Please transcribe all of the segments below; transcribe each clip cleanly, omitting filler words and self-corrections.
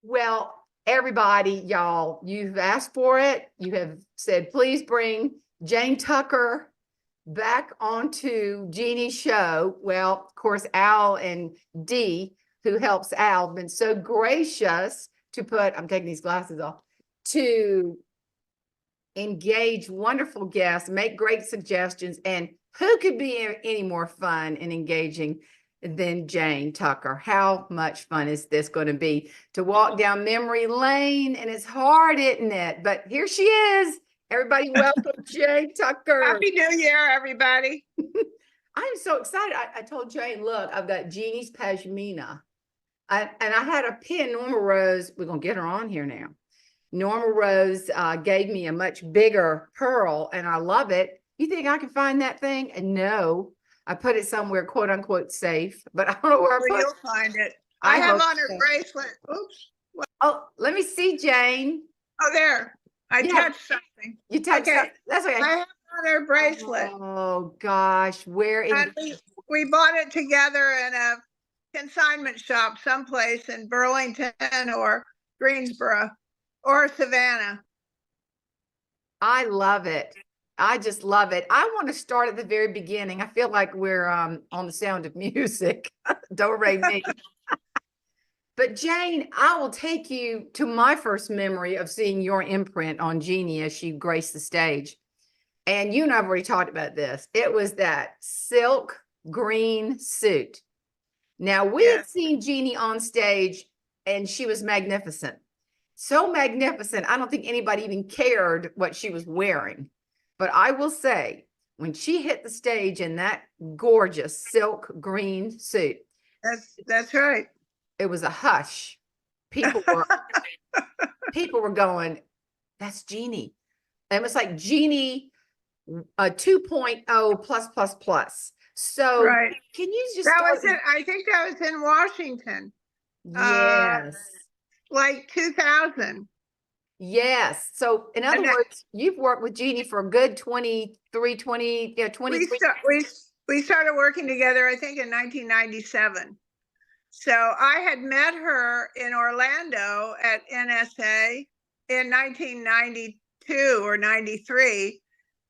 Well, everybody, y'all, you've asked for it. You have said, please bring Jane Tucker back onto Jeannie's show. Well, of course, Al and Dee, who helps Al, been so gracious to put, I'm taking these glasses off, to engage wonderful guests, make great suggestions. And who could be any more fun and engaging than Jane Tucker? How much fun is this going to be to walk down memory lane? And it's hard, isn't it? But here she is. Everybody, welcome Jane Tucker. Happy New Year, everybody. I'm so excited. I told Jane, look, I've got Jeannie's Pashmina. And I had a pin, Norma Rose. We're going to get her on here now. Norma Rose gave me a much bigger pearl, and I love it. You think I can find that thing? And no, I put it somewhere, quote unquote, safe, but I don't know where I put it. You'll find it. I have on her bracelet. Oops. Oh, let me see, Jane. Oh, there. I touched something. You touched something. That's okay. I have on her bracelet. Oh, gosh. Where is it? We bought it together in a consignment shop someplace in Burlington or Greensboro or Savannah. I love it. I just love it. I want to start at the very beginning. I feel like we're on The Sound of Music. Don't rate me. But Jane, I will take you to my first memory of seeing your imprint on Jeannie as she graced the stage. And you and I've already talked about this. It was that silk green suit. Now, we had seen Jeannie on stage and she was magnificent. So magnificent, I don't think anybody even cared what she was wearing. But I will say, when she hit the stage in that gorgeous silk green suit. That's right. It was a hush. People were going, that's Jeannie. And it was like Jeannie 2.0 plus, plus, plus. So can you just I think that was in Washington. Yes. Like 2000. Yes. So in other words, you've worked with Jeannie for a good 23. We started working together, I think, in 1997. So I had met her in Orlando at NSA in 1992 or 93.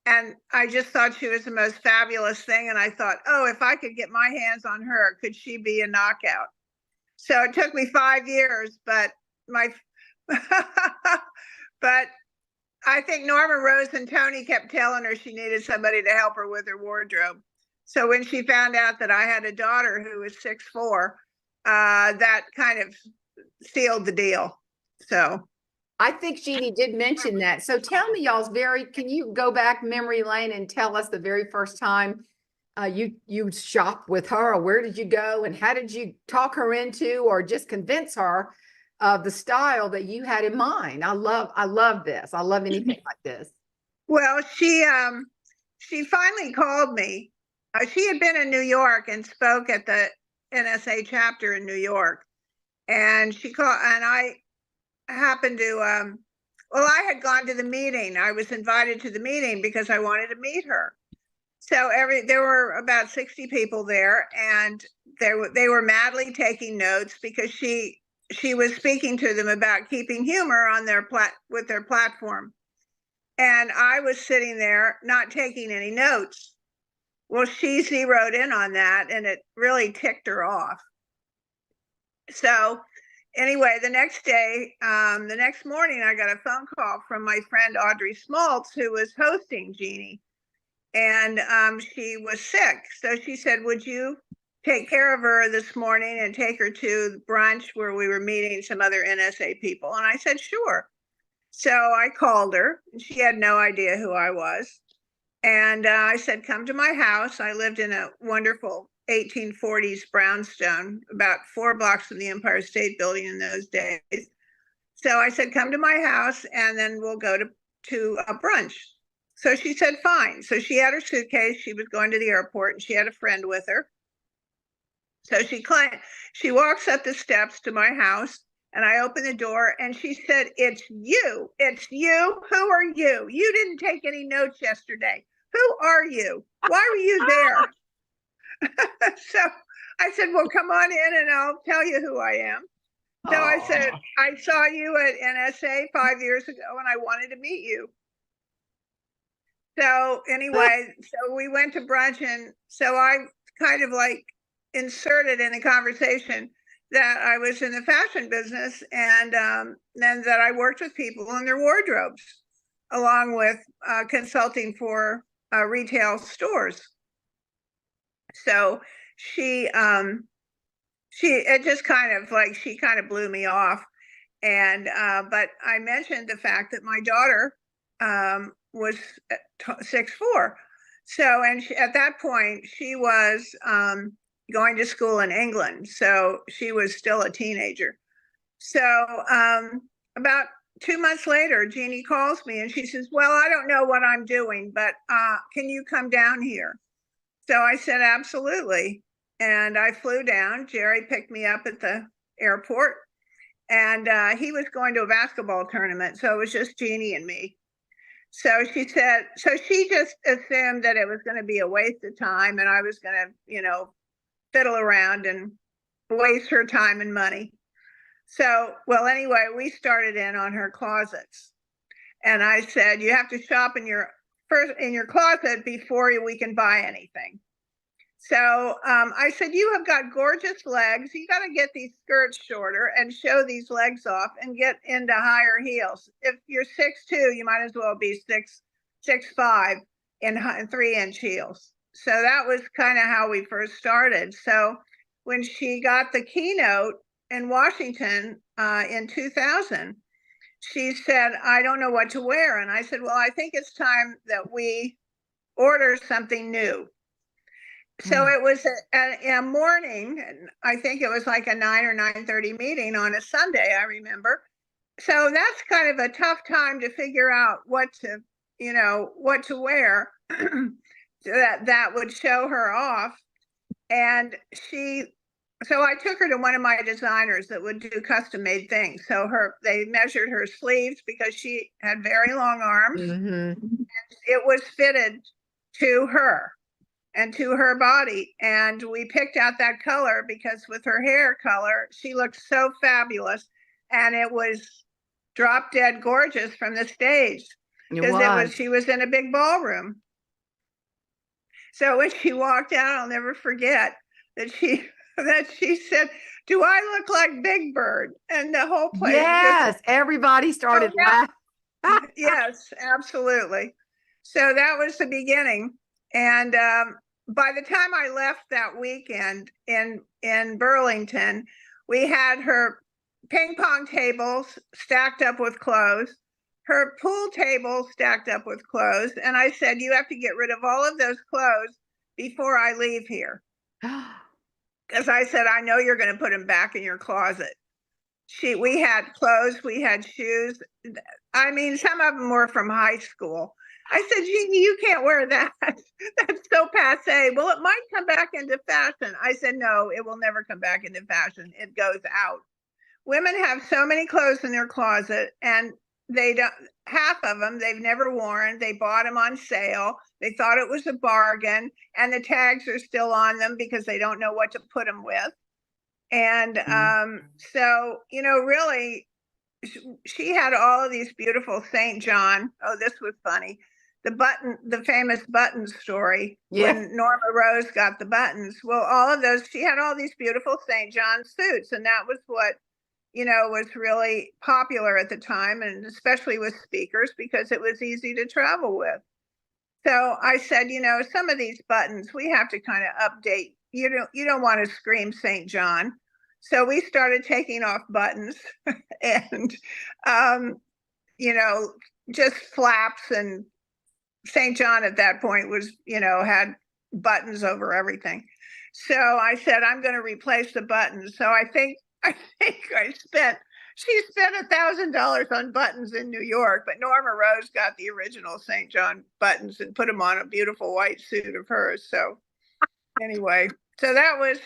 And I just thought she was the most fabulous thing. And I thought, oh, if I could get my hands on her, could she be a knockout? So it took me 5 years, but but I think Norma Rose and Tony kept telling her she needed somebody to help her with her wardrobe. So when she found out that I had a daughter who was 6'4", that kind of sealed the deal. So I think Jeannie did mention that. So tell me, y'all's can you go back memory lane and tell us the very first time you shopped with her, or where did you go and how did you talk her into or just convince her of the style that you had in mind? I love this. I love anything like this. Well, she finally called me. She had been in New York and spoke at the NSA chapter in New York. And she called, and I happened to, I had gone to the meeting. I was invited to the meeting because I wanted to meet her. So there were about 60 people there, and they were madly taking notes because she was speaking to them about keeping humor on with their platform. And I was sitting there not taking any notes. Well, she zeroed in on that and it really ticked her off. So anyway, the next day, the next morning, I got a phone call from my friend Audrey Smaltz, who was hosting Jeannie. And she was sick. So she said, would you take care of her this morning and take her to brunch where we were meeting some other NSA people? And I said, sure. So I called her and she had no idea who I was. And I said, come to my house. I lived in a wonderful 1840s brownstone, about 4 blocks from the Empire State Building in those days. So I said, come to my house and then we'll go to a brunch. So she said, fine. So she had her suitcase. She was going to the airport and she had a friend with her. So she walks up the steps to my house and I open the door and she said, it's you. It's you. Who are you? You didn't take any notes yesterday. Who are you? Why were you there? So I said, well, come on in and I'll tell you who I am. So I said, Oh, I saw you at NSA 5 years ago and I wanted to meet you. So anyway, so we went to brunch, and so I kind of like inserted in the conversation that I was in the fashion business, and then that I worked with people in their wardrobes, along with consulting for retail stores. So she it just kind of like she kind of blew me off. And but I mentioned the fact that my daughter was 6'4". So, and at that point, she was going to school in England. So she was still a teenager. So about 2 months later, Jeannie calls me and she says, "Well, I don't know what I'm doing, but can you come down here?" So I said, "Absolutely." And I flew down. Jerry picked me up at the airport, and he was going to a basketball tournament. So it was just Jeannie and me. So she said, so she just assumed that it was going to be a waste of time and I was going to, fiddle around and waste her time and money. So, well, anyway, we started in on her closets. And I said, you have to shop in your closet before we can buy anything. So I said, you have got gorgeous legs. You got to get these skirts shorter and show these legs off and get into higher heels. If you're 6'2", you might as well be 6'5" in 3-inch heels. So that was kind of how we first started. So when she got the keynote in Washington in 2000, she said, I don't know what to wear. And I said, well, I think it's time that we order something new. So it was a morning, and I think it was like a 9 or 9:30 meeting on a Sunday, I remember. So that's kind of a tough time to figure out what to wear that would show her off. And so I took her to one of my designers that would do custom made things. So they measured her sleeves because she had very long arms. mm-hmm. It was fitted to her and to her body. And we picked out that color because with her hair color, she looked so fabulous. And it was drop dead gorgeous from the stage because she was in a big ballroom. So when she walked out, I'll never forget that she said, "Do I look like Big Bird?" And the whole place Yes, everybody started laughing. Yes, absolutely. So that was the beginning. And by the time I left that weekend in Burlington, we had her ping pong tables stacked up with clothes, her pool table stacked up with clothes. And I said, you have to get rid of all of those clothes before I leave here. Because I said, I know you're going to put them back in your closet. We had clothes, we had shoes. I mean, some of them were from high school. I said, Jeannie, you can't wear that. That's so passe. Well, it might come back into fashion. I said, no, it will never come back into fashion. It goes out. Women have so many clothes in their closet, and they don't, half of them they've never worn. They bought them on sale. They thought it was a bargain, and the tags are still on them because they don't know what to put them with. And so, really, she had all of these beautiful St. John. Oh, this was funny. The famous button story, when Norma Rose got the buttons. Well, all of those, she had all these beautiful St. John suits. And that was what, was really popular at the time, and especially with speakers, because it was easy to travel with. So I said, some of these buttons we have to kind of update. You don't want to scream St. John. So we started taking off buttons and, just flaps. And St. John at that point was, had buttons over everything. So I said, I'm going to replace the buttons. So I think she spent $1,000 on buttons in New York, but Norma Rose got the original St. John buttons and put them on a beautiful white suit of hers. So anyway, so that was,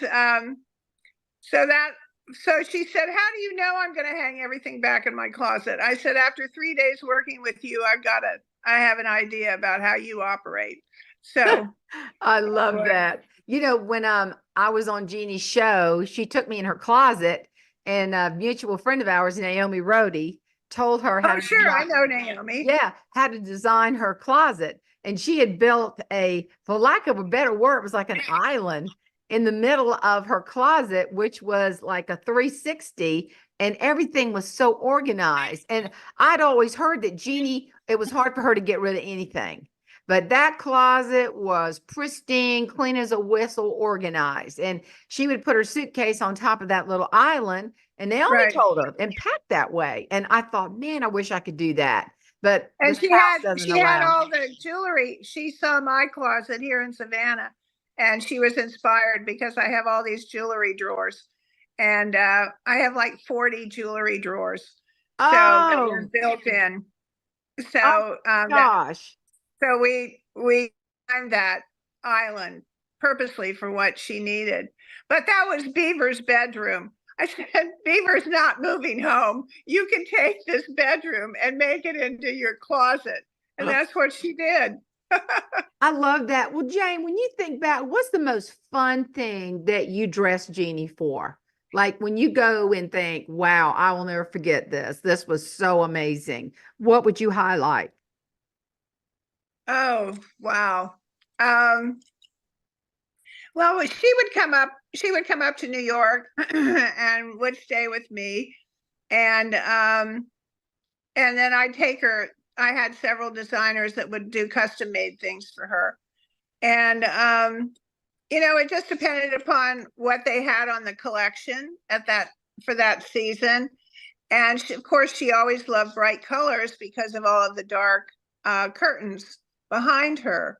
so she said, how do you know I'm going to hang everything back in my closet? I said, after 3 days working with you, I have an idea about how you operate. So I love that. When I was on Jeannie's show, she took me in her closet and a mutual friend of ours, Naomi Rhodey, told her how Oh, to sure. I design, know Naomi. yeah, how to design her closet. And she had built a, for lack of a better word, it was like an island in the middle of her closet, which was like a 360, and everything was so organized. And I'd always heard that Jeannie, it was hard for her to get rid of anything. But that closet was pristine, clean as a whistle, organized. And she would put her suitcase on top of that little island. And Naomi Right. told her, and pack that way. And I thought, man, I wish I could do that. But And this house doesn't she had allow. all the jewelry. She saw my closet here in Savannah, and she was inspired because I have all these jewelry drawers. And I have like 40 jewelry drawers. So that were Oh, built in. oh So gosh. so we designed that island purposely for what she needed. But that was Beaver's bedroom. I said, Beaver's not moving home. You can take this bedroom and make it into your closet. And that's what she did. I love that. Well, Jane, when you think back, what's the most fun thing that you dressed Jeannie for? Like when you go and think, wow, I will never forget this. This was so amazing. What would you highlight? Oh, wow. Well, she would come up to New York and would stay with me. And then I'd take her. I had several designers that would do custom made things for her. And it just depended upon what they had on the collection at that for that season. And of course, she always loved bright colors because of all of the dark curtains behind her.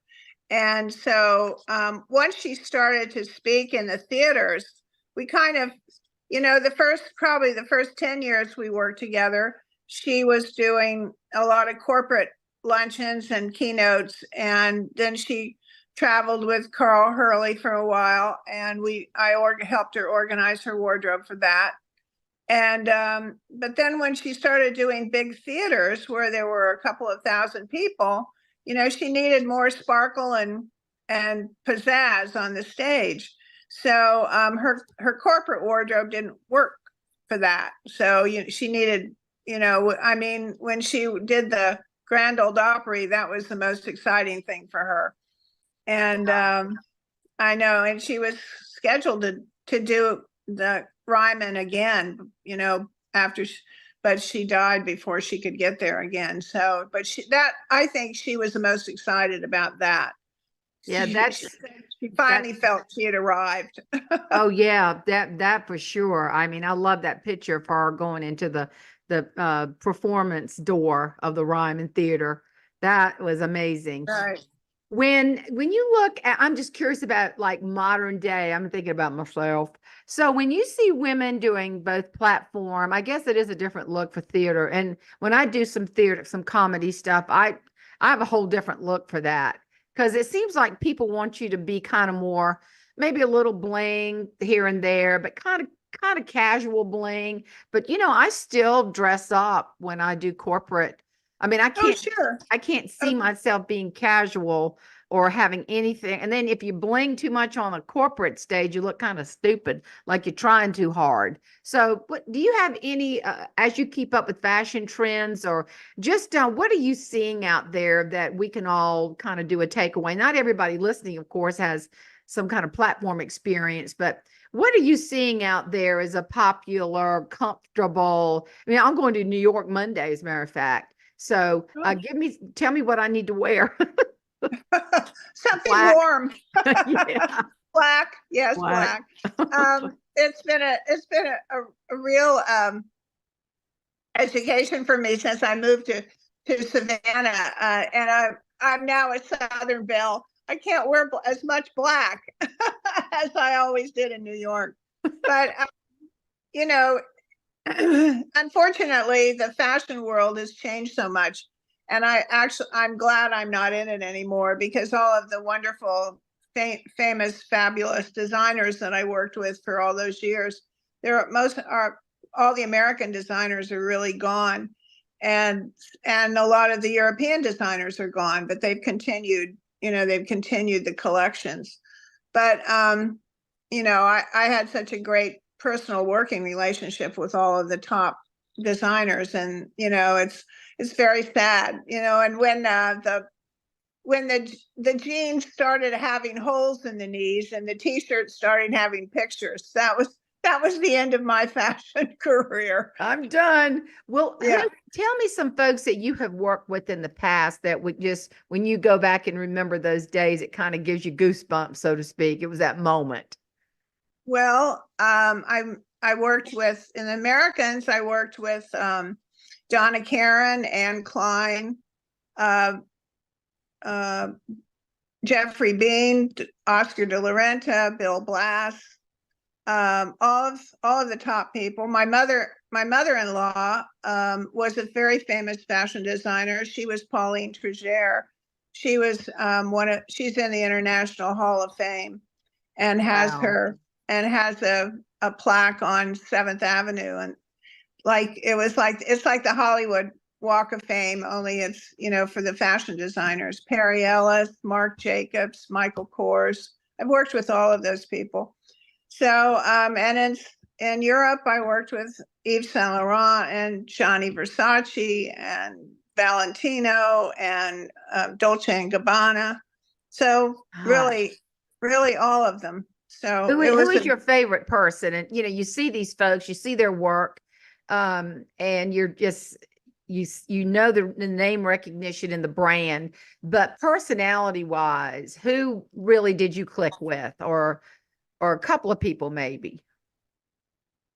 And so once she started to speak in the theaters, we kind of, probably the first 10 years we worked together, she was doing a lot of corporate luncheons and keynotes. And then she traveled with Carl Hurley for a while, and I helped her organize her wardrobe for that. And but then when she started doing big theaters where there were a couple of thousand people, she needed more sparkle and pizzazz on the stage. So her corporate wardrobe didn't work for that. So she needed, when she did the Grand Ole Opry, that was the most exciting thing for her. And I know, and she was scheduled to do the Ryman again, after, but she died before she could get there again. So, but I think she was the most excited about that. Yeah, She finally felt she had arrived. oh yeah, that for sure. I mean, I love that picture of her going into the performance door of the Ryman Theater. That was amazing. Right. When you look at, I'm just curious about like modern day, I'm thinking about myself. So when you see women doing both platform, I guess it is a different look for theater. And when I do some theater, some comedy stuff, I have a whole different look for that. Because it seems like people want you to be kind of more, maybe a little bling here and there, but kind of casual bling. But I still dress up when I do corporate. I mean, Oh, sure. I can't see myself being casual or having anything. And then if you bling too much on a corporate stage, you look kind of stupid, like you're trying too hard. So, what do you have any, as you keep up with fashion trends, or just what are you seeing out there that we can all kind of do a takeaway? Not everybody listening, of course, has some kind of platform experience, but what are you seeing out there as a popular, comfortable? I mean, I'm going to New York Monday, as a matter of fact. So tell me what I need to wear. Something Black. warm. Yeah. Black. Yes, Black. black. It's been a real education for me since I moved to Savannah, and I'm now a Southern belle. I can't wear as much black as I always did in New York, but you know, unfortunately, the fashion world has changed so much. And I'm glad I'm not in it anymore, because all of the wonderful, famous, fabulous designers that I worked with for all those years, all the American designers are really gone. And a lot of the European designers are gone, but they've continued the collections. But, I had such a great personal working relationship with all of the top designers, and it's very sad, and when the jeans started having holes in the knees and the t-shirts started having pictures, that was the end of my fashion career. I'm done. Well, Yeah. tell me some folks that you have worked with in the past that would just, when you go back and remember those days, it kind of gives you goosebumps, so to speak. It was that moment. Well, I worked with, in the Americans, I worked with Donna Karan, Anne Klein, uh, uh, Jeffrey Bean, Oscar de la Renta, Bill Blass, all of the top people. My mother-in-law was a very famous fashion designer. She was Pauline Trégère. She was she's in the International Hall of Fame, and has Wow. her and has a plaque on 7th Avenue, and it's like the Hollywood Walk of Fame, only it's for the fashion designers. Perry Ellis, Marc Jacobs, Michael Kors. I've worked with all of those people. So and in Europe, I worked with Yves Saint Laurent and Gianni Versace and Valentino and Dolce and Gabbana. So really, Gosh. really all of them. So it Who was is your favorite person? And you see these folks, you see their work, and you're just you know the name recognition and the brand, but personality wise, who really did you click with, or a couple of people maybe?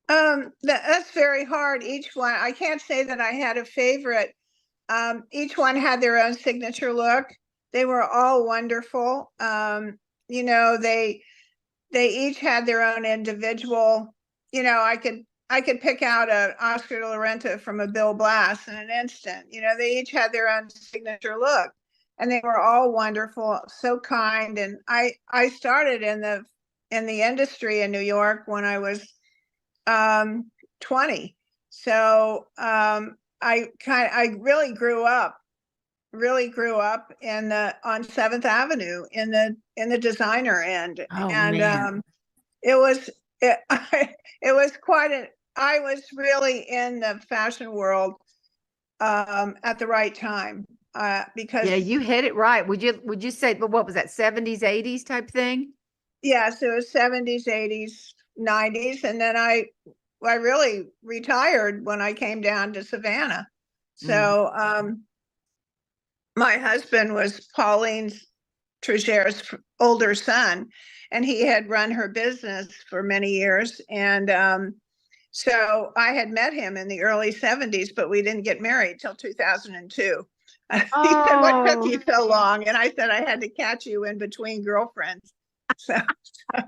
that's very hard. Each one, I can't say that I had a favorite. Each one had their own signature look. They were all wonderful. You know, they each had their own individual, I could pick out a Oscar de la Renta from a Bill Blass in an instant. They each had their own signature look, and they were all wonderful, so kind. And I started in the industry in New York when I was 20. So I really grew up on 7th Avenue in the designer end. Oh And man. it was it, it was quite an I was really in the fashion world at the right time, because Yeah, you hit it right. Would you say, but what was that, 70s, 80s type thing? yes, it was 70s, 80s, 90s, and then I really retired when I came down to Savannah. Mm. So my husband was Pauline Trégère's older son, and he had run her business for many years. And so I had met him in the early 70s, but we didn't get married till 2002. He said, "What took Oh, you so long?" And I said, "I had to catch you in between girlfriends." So, so,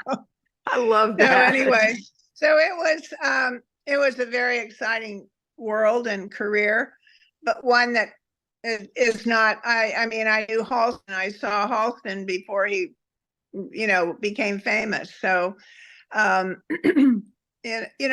I love so that. anyway, so it was a very exciting world and career, but one that is not. I mean, I knew Halston. I saw Halston before he became famous. So and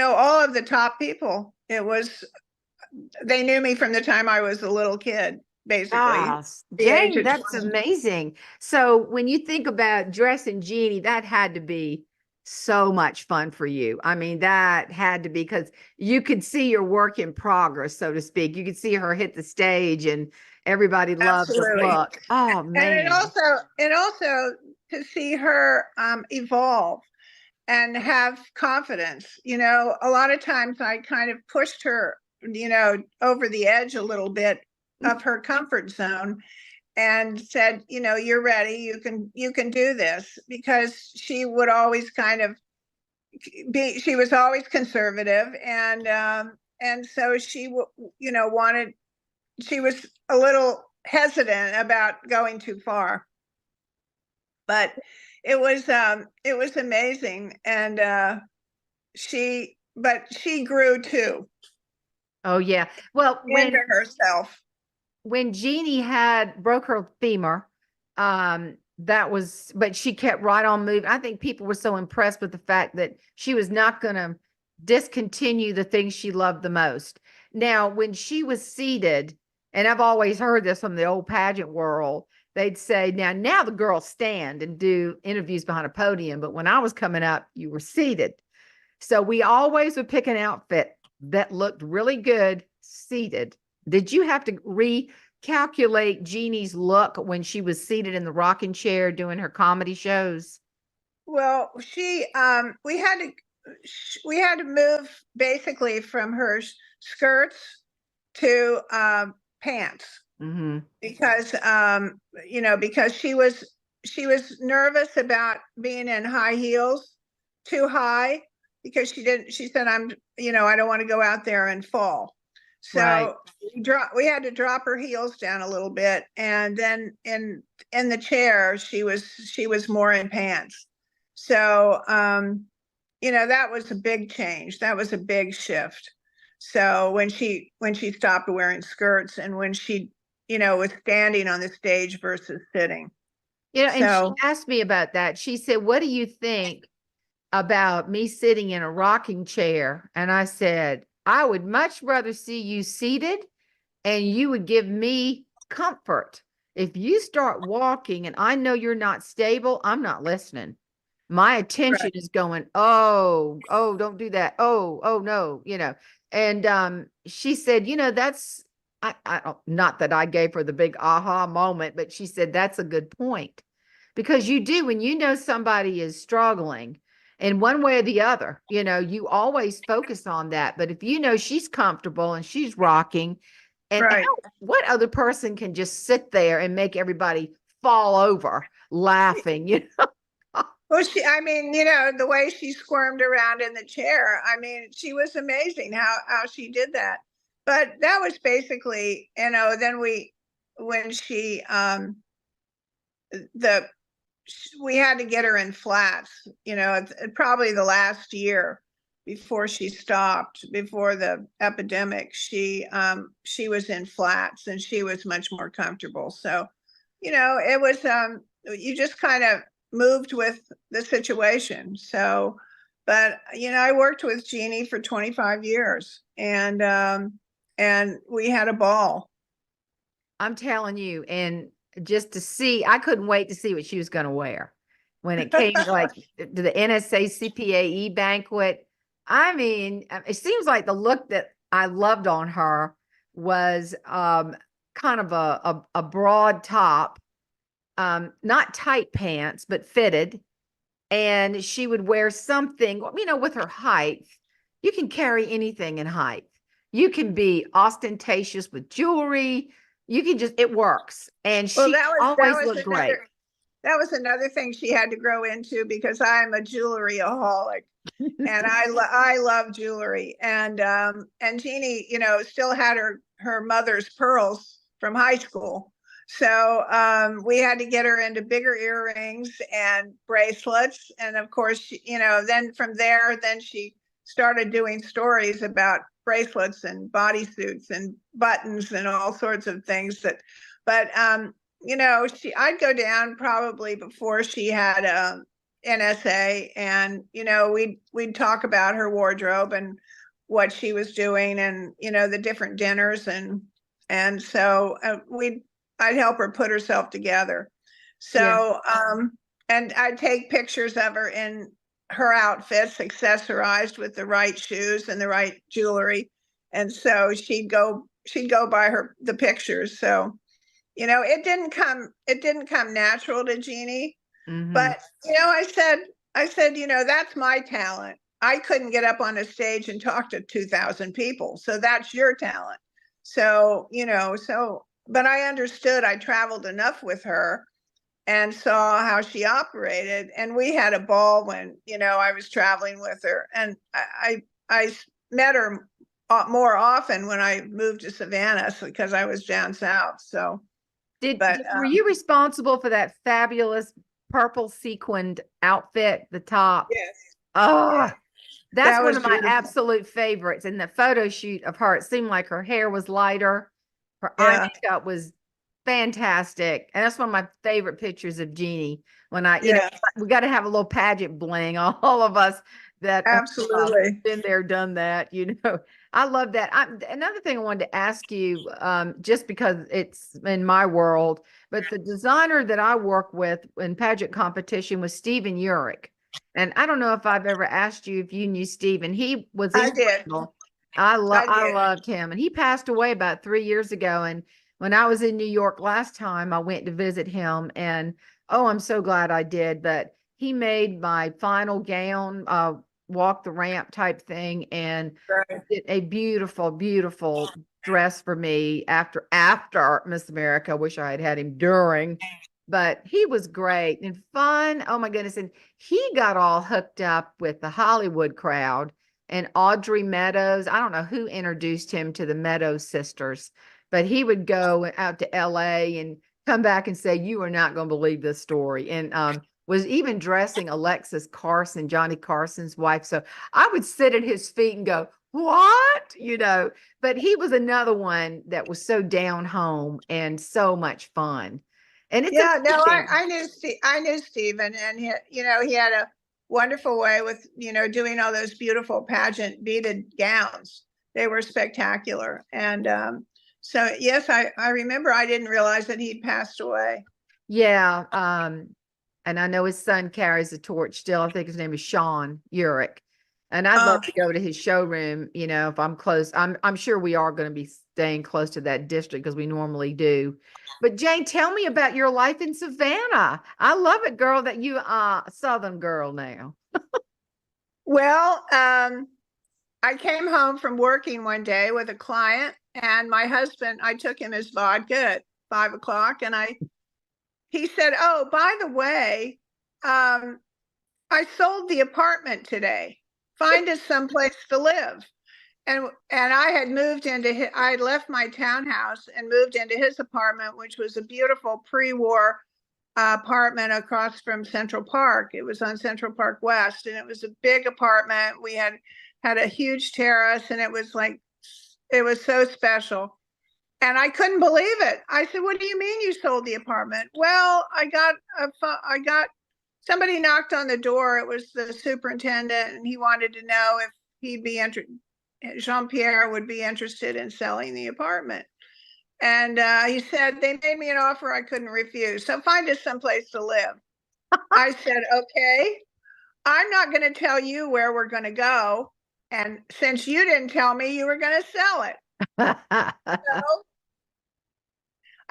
all of the top people, they knew me from the time I was a little kid, basically, Gosh, the age Jane, of that's 20. amazing. So when you think about dressing Jeannie, that had to be so much fun for you. I mean, that had to be, because you could see your work in progress, so to speak. You could see her hit the stage and everybody loved the Absolutely. look. Oh And man. it also to see her evolve and have confidence. A lot of times I kind of pushed her, over the edge a little bit of her comfort zone, and said, "You're ready. You can do this," because she would always kind of she was always conservative, and so wanted, she was a little hesitant about going too far. But it was amazing, and she grew too Oh yeah. Well, into herself. when Jeannie had broke her femur, that was, but she kept right on moving. I think people were so impressed with the fact that she was not going to discontinue the things she loved the most. Now, when she was seated, and I've always heard this from the old pageant world, they'd say, now the girls stand and do interviews behind a podium, but when I was coming up, you were seated. So we always would pick an outfit that looked really good seated. Did you have to recalculate Jeannie's look when she was seated in the rocking chair doing her comedy shows? Well, we had to move basically from her skirts to pants Mm-hmm. because because she was nervous about being in high heels too high because she said I don't want to go out there and fall. Right. So we had to drop her heels down a little bit, and then in the chair she was more in pants. So that was a big change. That was a big shift. So when she stopped wearing skirts and when she was standing on the stage versus sitting. And she So asked me about that. She said, "What do you think about me sitting in a rocking chair?" And I said, "I would much rather see you seated and you would give me comfort. If you start walking and I know you're not stable, I'm not listening. My attention right, is going, oh, don't do that. Oh, no, And she said, that's I don't, not that I gave her the big aha moment, but she said that's a good point. Because you do, when you know somebody is struggling in one way or the other, you always focus on that. But if you know she's comfortable and she's rocking, and right. what other person can just sit there and make everybody fall over laughing, Well, I mean, the way she squirmed around in the chair, I mean, she was amazing how she did that. But that was basically, then when the, we had to get her in flats, probably the last year before she stopped, before the epidemic, she was in flats and she was much more comfortable. So, it was, you just kind of moved with the situation. So, but I worked with Jeannie for 25 years and we had a ball. I'm telling you, and just to see, I couldn't wait to see what she was going to wear when it came like to the NSACPAE banquet. I mean, it seems like the look that I loved on her was kind of a broad top, not tight pants, but fitted. And she would wear something, with her height. You can carry anything in height. You can be ostentatious with jewelry. You can just, it works. And Well, she that always was looked great. another thing she had to grow into because I'm a jewelryaholic and I love jewelry. And Jeannie, still had her mother's pearls from high school. So we had to get her into bigger earrings and bracelets. And of course, then from there, then she started doing stories about bracelets and bodysuits and buttons and all sorts of things but I'd go down probably before she had NSA, and we'd talk about her wardrobe and what she was doing, and the different dinners, and so I'd help her put herself together. Yeah. So and I'd take pictures of her in her outfits, accessorized with the right shoes and the right jewelry, and so she'd go by the pictures. So it didn't come natural to Jeannie, Hmm. but I said, that's my talent. I couldn't get up on a stage and talk to 2,000 people. So that's your talent. So, but I understood. I traveled enough with her and saw how she operated. And we had a ball when, I was traveling with her. And I met her more often when I moved to Savannah because I was down south. So, but Were you responsible for that fabulous purple sequined outfit, the top? yes, Oh, yeah, that's that one was of my beautiful. absolute favorites. In the photo shoot of her, it seemed like her hair was lighter. Her eye Yeah, makeup was fantastic. And that's one of my favorite pictures of Jeannie. When yeah, we got to have a little pageant bling, all of us that have absolutely. been there, done that. I love that. Another thing I wanted to ask you, just because it's in my world, but the designer that I work with in pageant competition was Stephen Urich. And I don't know if I've ever asked you if you knew Stephen. He was I did. incredible. I I did. loved him, and he passed away about 3 years ago. And when I was in New York last time, I went to visit him, and oh, I'm so glad I did. But he made my final gown, walk the ramp type thing, and Right. did a beautiful, beautiful dress for me after Miss America. I wish I had had him during, but he was great and fun. Oh my goodness. And he got all hooked up with the Hollywood crowd and Audrey Meadows. I don't know who introduced him to the Meadows sisters, but he would go out to LA and come back and say, "You are not going to believe this story." And was even dressing Alexis Carson, Johnny Carson's wife. So I would sit at his feet and go, "What?" But he was another one that was so down home and so much fun. And it's Yeah, no, amazing. I knew Stephen, and he had a wonderful way with, doing all those beautiful pageant beaded gowns. They were spectacular. And so yes, I remember. I didn't realize that he'd passed away. Yeah. And I know his son carries the torch still. I think his name is Sean Urich. And I'd love Oh, to go to his showroom, if I'm close. I'm sure we are going to be staying close to that district because we normally do. But Jane, tell me about your life in Savannah. I love it, girl, that you are a Southern girl now. well, I came home from working one day with a client, and my husband, I took him his vodka at 5 o'clock, and he said, "Oh, by the way, um, I sold the apartment today. Find us someplace to live." And I had moved into I had left my townhouse and moved into his apartment, which was a beautiful pre-war apartment across from Central Park. It was on Central Park West, and it was a big apartment. We had a huge terrace, and it was so special. And I couldn't believe it. I said, "What do you mean you sold the apartment?" "Well, I got somebody knocked on the door. It was the superintendent, and he wanted to know if he'd be interested. Jean-Pierre would be interested in selling the apartment." And he said, "They made me an offer I couldn't refuse. So find us someplace to live." I said, "Okay, I'm not going to tell you where we're going to go. And since you didn't tell me you were going to sell it." So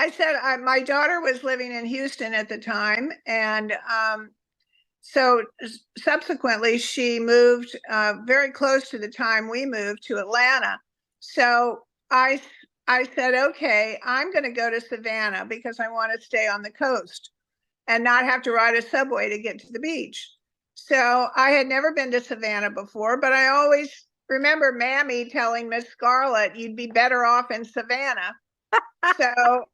I said, my daughter was living in Houston at the time. And so subsequently, she moved very close to the time we moved to Atlanta. So I said, "Okay, I'm going to go to Savannah because I want to stay on the coast and not have to ride a subway to get to the beach." So I had never been to Savannah before, but I always remember Mammy telling Miss Scarlett, "You'd be better off in Savannah." So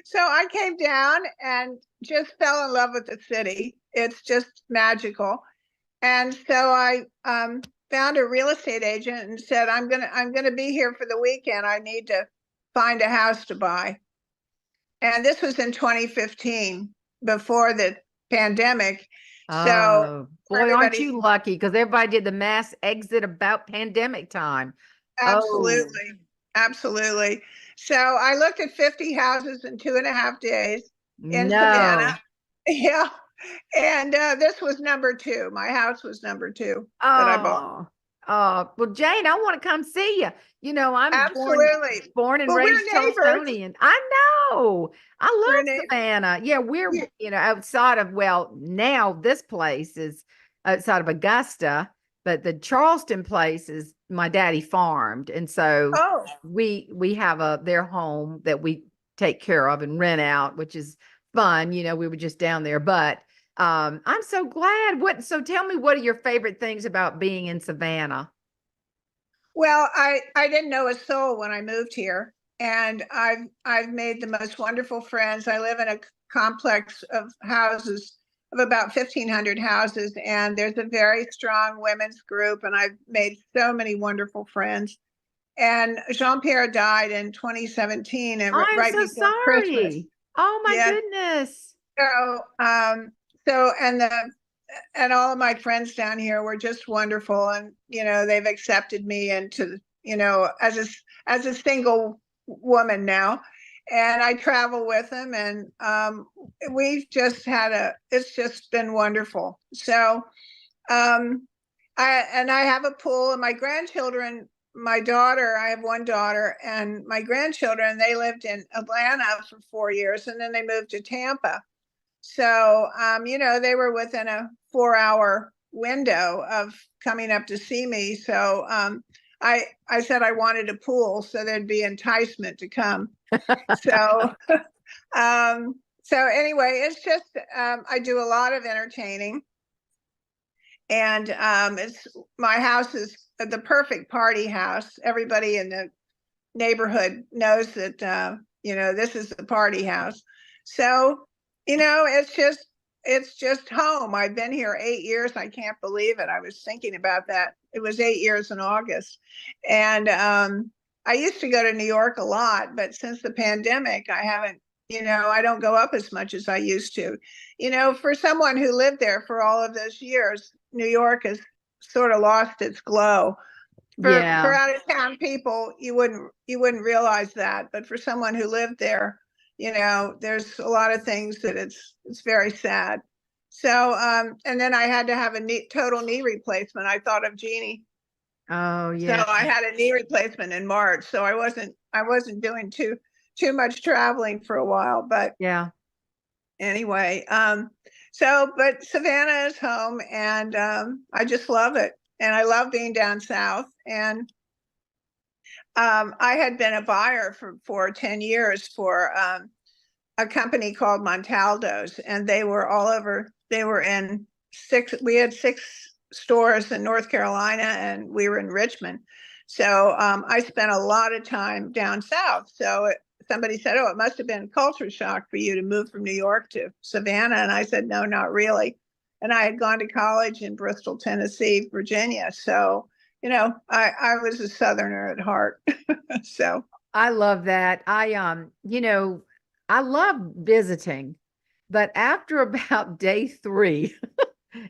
so I came down and just fell in love with the city. It's just magical. And so I found a real estate agent and said, I'm gonna be here for the weekend. I need to find a house to buy." And this was in 2015, before the pandemic. So Oh, boy, aren't everybody, you lucky? Because everybody did the mass exit about pandemic time. Oh, absolutely, absolutely. So I looked at 50 houses in 2.5 days in no. Savannah. Yeah. And this was number two. My house was number two that I bought. Oh, oh, well, Jane, I want to come see you. I'm Absolutely. born and Well, we're raised neighbors. Charlestonian. I know. I We're love neighbors. Savannah. Yeah, we're, Yeah. outside of, well, now this place is outside of Augusta, but the Charleston place is my daddy farmed. And so Oh, we have their home that we take care of and rent out, which is fun. We were just down there, but I'm so glad. So tell me, what are your favorite things about being in Savannah? well, I didn't know a soul when I moved here, and I've made the most wonderful friends. I live in a complex of houses, of about 1,500 houses, and there's a very strong women's group, and I've made so many wonderful friends. And Jean-Pierre died in 2017, and I'm right so before Christmas. sorry. Oh my Yeah. goodness. So, so and all of my friends down here were just wonderful, and they've accepted me into, as a single woman now. and I travel with him, and we've just it's just been wonderful. So I have a pool, and my grandchildren, I have one daughter, and my grandchildren, they lived in Atlanta for 4 years, and then they moved to Tampa. So, they were within a 4 hour window of coming up to see me. So, I said I wanted a pool, so there'd be enticement to come. So, so anyway, it's just, I do a lot of entertaining, and my house is the perfect party house. Everybody in the neighborhood knows that, this is the party house. So, it's just home. I've been here 8 years. I can't believe it. I was thinking about that. It was 8 years in August. And I used to go to New York a lot, but since the pandemic, I haven't, I don't go up as much as I used to. For someone who lived there for all of those years, New York has sort of lost its glow. For out of town people, you wouldn't realize that, but for someone who lived there, there's a lot of things that it's very sad. So and then I had to have a total knee replacement. I thought of Jeannie. Oh, So yeah. I had a knee replacement in March. So I wasn't doing too much traveling for a while, but Yeah. anyway, but Savannah is home, and I just love it. And I love being down south. And I had been a buyer for 10 years for a company called Montaldo's, and they were all over. We had 6 stores in North Carolina, and we were in Richmond. So I spent a lot of time down south. So somebody said, "Oh, it must have been culture shock for you to move from New York to Savannah." And I said, "No, not really." And I had gone to college in Bristol, Tennessee, Virginia. So, I was a Southerner at heart. So I love that. I love visiting, but after about day 3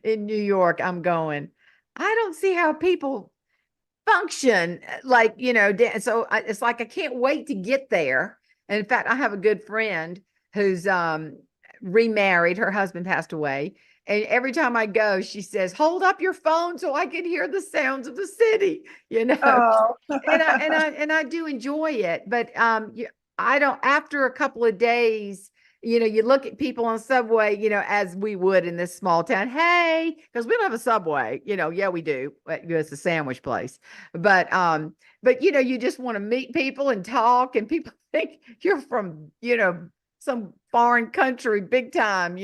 in New York, I'm going, I don't see how people function like, so it's like I can't wait to get there. And in fact, I have a good friend who's remarried. Her husband passed away. And every time I go, she says, "Hold up your phone so I can hear the sounds of the city," oh, and I do enjoy it, but I don't. After a couple of days, you look at people on subway, as we would in this small town. Hey, because we don't have a subway. Yeah, we do. But it's a sandwich place, but you just want to meet people and talk, and people think you're from some foreign country, big time,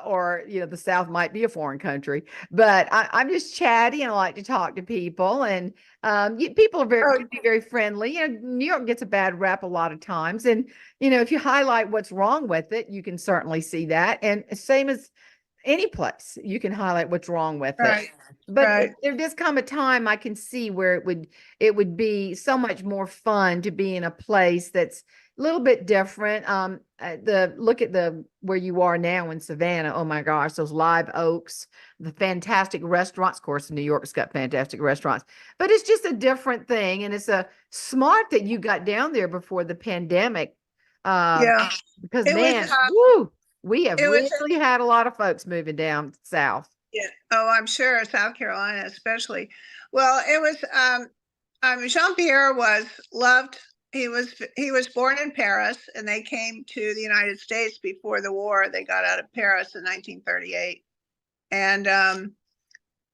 or the South might be a foreign country, but I'm just chatty and I like to talk to people, and people can be very friendly. New York gets a bad rap a lot of times, and if you highlight what's wrong with it, you can certainly see that, and same as any place, you can highlight what's wrong with it. But there does come a time I can see where it would be so much more fun to be in a place that's a little bit different. Look at where you are now in Savannah. Oh my gosh, those live oaks, the fantastic restaurants. Of course, New York's got fantastic restaurants, but it's just a different thing. And it's a smart that you got down there before the pandemic. yeah. Because It man, was, woo, we have it was, really had a lot of folks moving down south. yeah. Oh, I'm sure South Carolina, especially. Well, it was, Jean-Pierre was loved. He was born in Paris, and they came to the United States before the war. They got out of Paris in 1938, and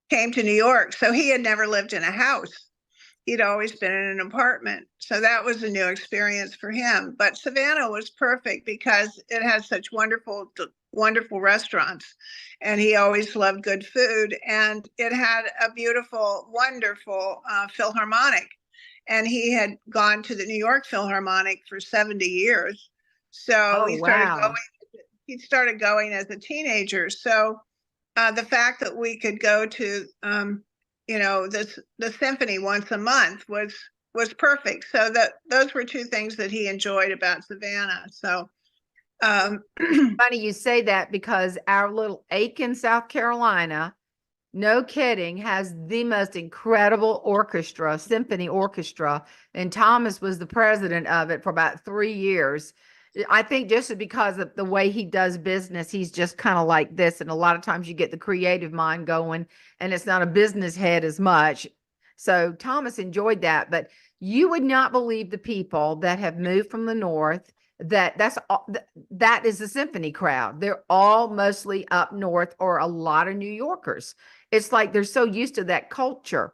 came to New York. So he had never lived in a house. He'd always been in an apartment. So that was a new experience for him. But Savannah was perfect because it has such wonderful, wonderful restaurants. And he always loved good food. And it had a beautiful, wonderful Philharmonic. And he had gone to the New York Philharmonic for 70 years. So he started going as a teenager. So the fact that we could go to the symphony once a month was perfect. So those were two things that he enjoyed about Savannah. So funny you say that, because our little Aiken, South Carolina, no kidding, has the most incredible orchestra, symphony orchestra. And Thomas was the president of it for about 3 years. I think just because of the way he does business, he's just kind of like this. And a lot of times you get the creative mind going and it's not a business head as much. So Thomas enjoyed that. But you would not believe the people that have moved from the north that is the symphony crowd. They're all mostly up north or a lot of New Yorkers. It's like they're so used to that culture.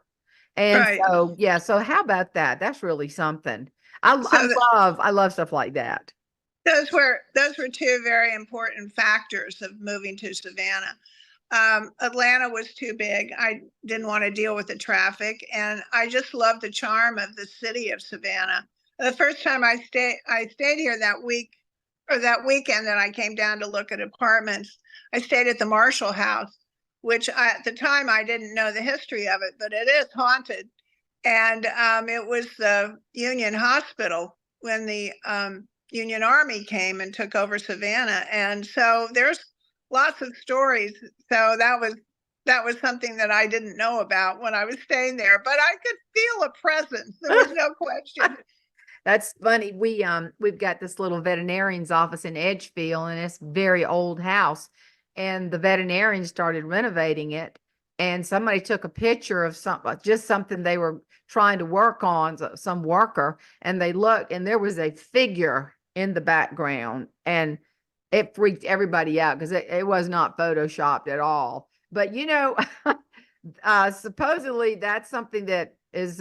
And Right. so, yeah, so how about that? That's really something. So I love stuff like that. those were two very important factors of moving to Savannah. Atlanta was too big. I didn't want to deal with the traffic, and I just love the charm of the city of Savannah. The first time I stayed here that week or that weekend that I came down to look at apartments. I stayed at the Marshall House, which at the time I didn't know the history of it, but it is haunted. And it was the Union Hospital when the Union Army came and took over Savannah. And so there's lots of stories. So that was something that I didn't know about when I was staying there, but I could feel a presence. There was no question. That's funny. We've got this little veterinarian's office in Edgefield, and it's a very old house. And the veterinarian started renovating it, and somebody took a picture of something they were trying to work on, some worker, and they looked, and there was a figure in the background, and it freaked everybody out because it was not photoshopped at all. But supposedly that's something that is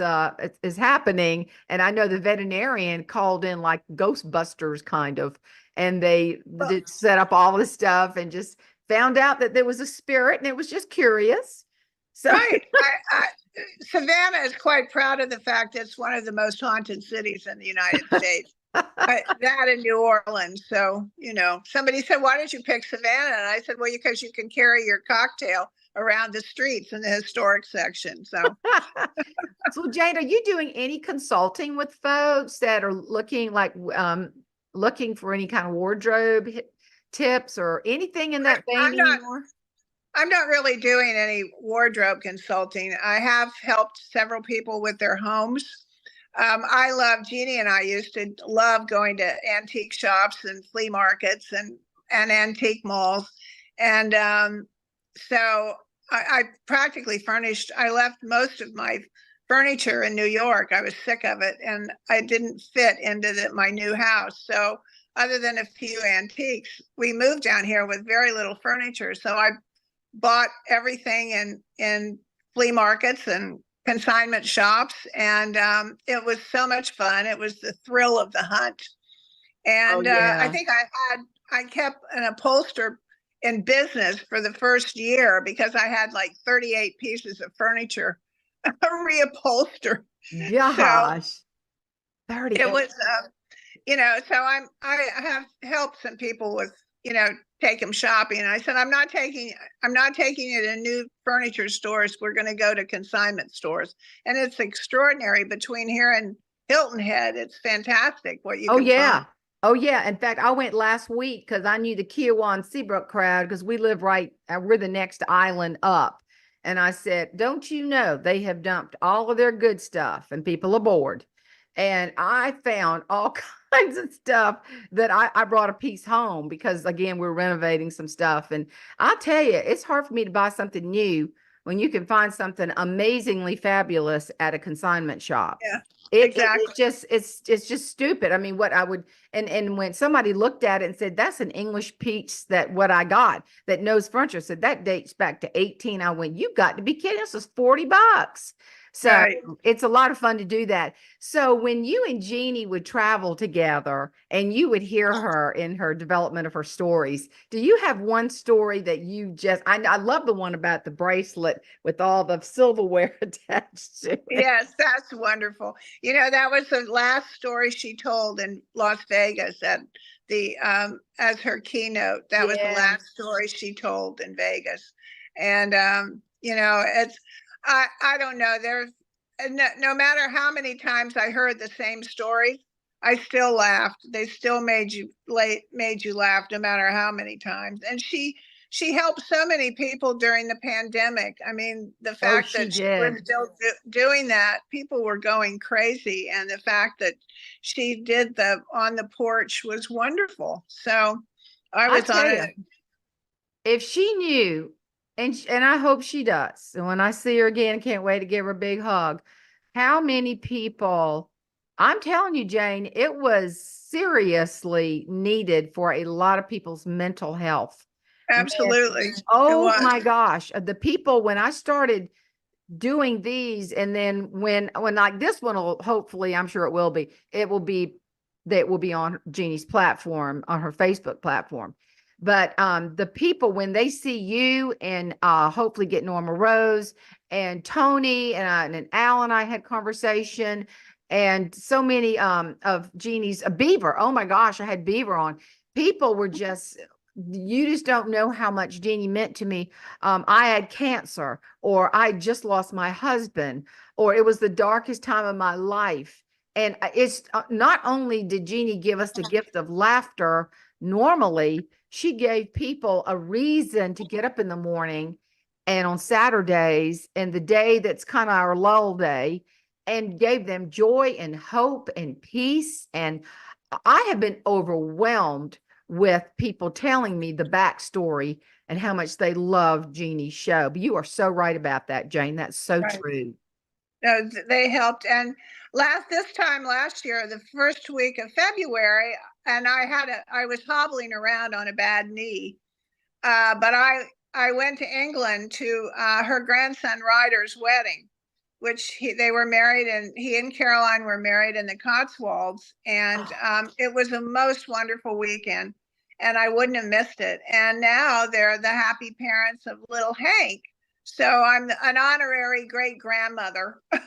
happening, and I know the veterinarian called in like Ghostbusters kind of, and they Well, did set up all this stuff and just found out that there was a spirit, and it was just curious. So right. Savannah is quite proud of the fact that it's one of the most haunted cities in the United States. That in New Orleans. So, somebody said, why don't you pick Savannah? And I said, well, because you can carry your cocktail around the streets in the historic section. So, so Jane, are you doing any consulting with folks that are looking for any kind of wardrobe tips or anything in that vein anymore? I'm not really doing any wardrobe consulting. I have helped several people with their homes. I love Jeannie and I used to love going to antique shops and flea markets and antique malls. And so I practically furnished, I left most of my furniture in New York. I was sick of it and I didn't fit into my new house. So other than a few antiques, we moved down here with very little furniture. So I bought everything in flea markets and consignment shops, and it was so much fun. It was the thrill of the hunt. Oh And I yeah. think I kept an upholster in business for the first year because I had like 38 pieces of furniture reupholster. So Gosh. it 38. was so I have helped some people with, take them shopping. And I said, I'm not taking it in new furniture stores. We're going to go to consignment stores. And it's extraordinary between here and Hilton Head. It's fantastic what you Oh can find. yeah. Oh yeah. In fact, I went last week because I knew the Kiowa and Seabrook crowd because we live we're the next island up. And I said, don't you know they have dumped all of their good stuff and people aboard. And I found all kinds of stuff that I brought a piece home because again, we're renovating some stuff. And I'll tell you, it's hard for me to buy something new when you can find something amazingly fabulous at a consignment shop. Yeah, It exactly. just it's just stupid. I mean, what I would and when somebody looked at it and said that's an English piece that what I got that knows furniture said that dates back to 18. I went, you got to be kidding. This is $40. So Right. it's a lot of fun to do that. So when you and Jeannie would travel together and you would hear her in her development of her stories, do you have one story that I love the one about the bracelet with all the silverware attached to it. Yes, that's wonderful. That was the last story she told in Las Vegas at the as her keynote. That was the Yeah. last story she told in Vegas. And it's I don't know. There's no matter how many times I heard the same story, I still laughed. They still made you laugh no matter how many times. And she helped so many people during the pandemic. I mean, the Oh, fact she that she was did. still doing that, people were going crazy. And the fact that she did the on the porch was wonderful. So I I was on tell it. you, if she knew, and I hope she does, and when I see her again, I can't wait to give her a big hug. How many people, I'm telling you, Jane, it was seriously needed for a lot of people's mental health. Man, Absolutely. It oh was. my gosh, the people when I started doing these, and then when like this one will hopefully, I'm sure it will be that will be on Jeannie's platform, on her Facebook platform. But the people, when they see you and hopefully get Norma Rose and Tony and Al and I had conversation, and so many of Jeannie's Beaver. Oh my gosh, I had Beaver on. People were just, you just don't know how much Jeannie meant to me. I had cancer, or I just lost my husband, or it was the darkest time of my life. And it's not only did Jeannie give us the gift of laughter normally, she gave people a reason to get up in the morning and on Saturdays and the day that's kind of our lull day, and gave them joy and hope and peace. And I have been overwhelmed with people telling me the backstory and how much they love Jeannie's show. But you are so right about that, Jane. That's so Right. true. No, they helped. And this time last year, the first week of February, and I was hobbling around on a bad knee. But I went to England to her grandson Ryder's wedding, which they were married, and he and Caroline were married in the Cotswolds, and it was a most wonderful weekend, and I wouldn't have missed it. And now they're the happy parents of little Hank. So I'm an honorary great grandmother. Oh,